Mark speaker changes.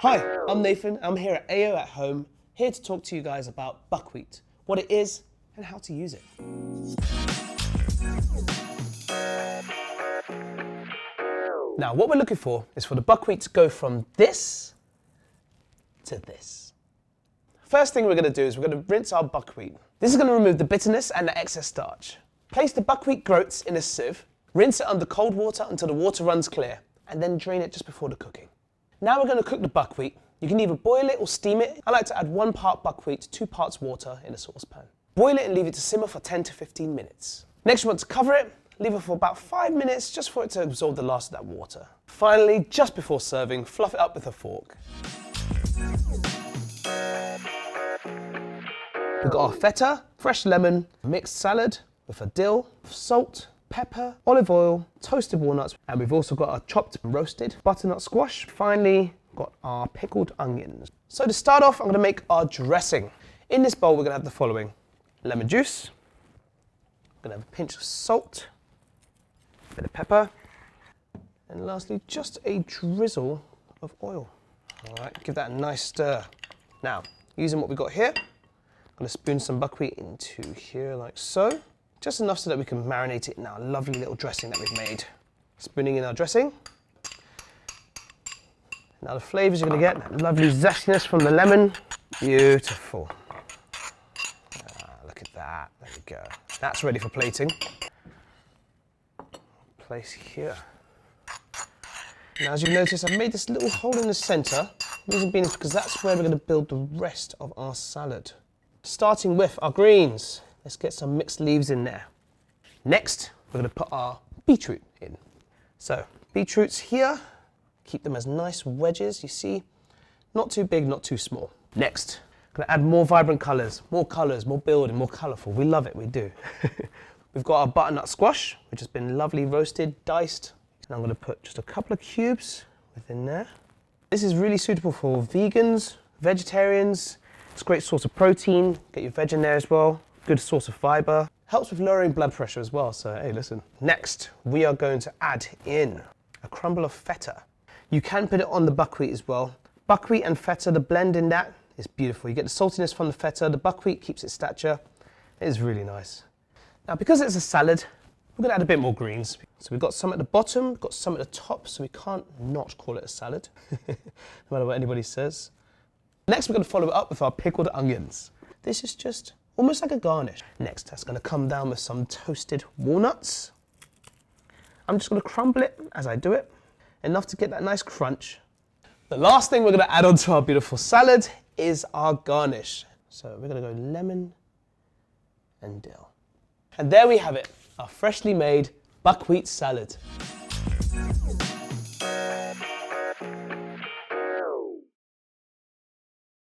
Speaker 1: Hi, I'm Nathan. I'm here at AO at Home, here to talk to you guys about buckwheat, what it is and how to use it. Now, what we're looking for is for the buckwheat to go from this to this. First thing we're going to do is we're going to rinse our buckwheat. This is going to remove the bitterness and the excess starch. Place the buckwheat groats in a sieve, rinse it under cold water until the water runs clear, and then drain it just before the cooking. Now we're going to cook the buckwheat. You can either boil it or steam it. I like to add 1 part buckwheat, 2 parts water in a saucepan. Boil it and leave it to simmer for 10 to 15 minutes. Next, you want to cover it, leave it for about 5 minutes just for it to absorb the last of that water. Finally, just before serving, fluff it up with a fork. We've got our feta, fresh lemon, mixed salad with a dill, salt, pepper, olive oil, toasted walnuts, and we've also got our chopped and roasted butternut squash. Finally, got our pickled onions. So to start off, I'm going to make our dressing. In this bowl, we're going to have the following: lemon juice, I'm going to have a pinch of salt, a bit of pepper, and lastly, just a drizzle of oil. All right, give that a nice stir. Now, using what we've got here, I'm going to spoon some buckwheat into here like so. Just enough so that we can marinate it in our lovely little dressing that we've made. Spooning in our dressing. Now the flavours you're going to get, that lovely zestiness from the lemon. Beautiful. Look at that, there we go. That's ready for plating. Place here. Now as you've noticed, I've made this little hole in the centre. The reason being is because that's where we're going to build the rest of our salad. Starting with our greens. Let's get some mixed leaves in there. Next, we're going to put our beetroot in. So, beetroots here, keep them as nice wedges, you see. Not too big, not too small. Next, I'm going to add more vibrant colours, more building, more colourful. We love it, we do. We've got our butternut squash, which has been lovely roasted, diced. Now I'm going to put just a couple of cubes within there. This is really suitable for vegans, vegetarians. It's a great source of protein, get your veg in there as well. Good source of fibre. Helps with lowering blood pressure as well, so hey, listen. Next, we are going to add in a crumble of feta. You can put it on the buckwheat as well. Buckwheat and feta, the blend in that is beautiful. You get the saltiness from the feta, the buckwheat keeps its stature. It is really nice. Now, because it's a salad, we're going to add a bit more greens. So we've got some at the bottom, we've got some at the top, so we can't not call it a salad, no matter what anybody says. Next, we're going to follow it up with our pickled onions. This is just almost like a garnish. Next, that's going to come down with some toasted walnuts. I'm just going to crumble it as I do it, enough to get that nice crunch. The last thing we're going to add onto our beautiful salad is our garnish. So we're going to go lemon and dill. And there we have it, our freshly made buckwheat salad.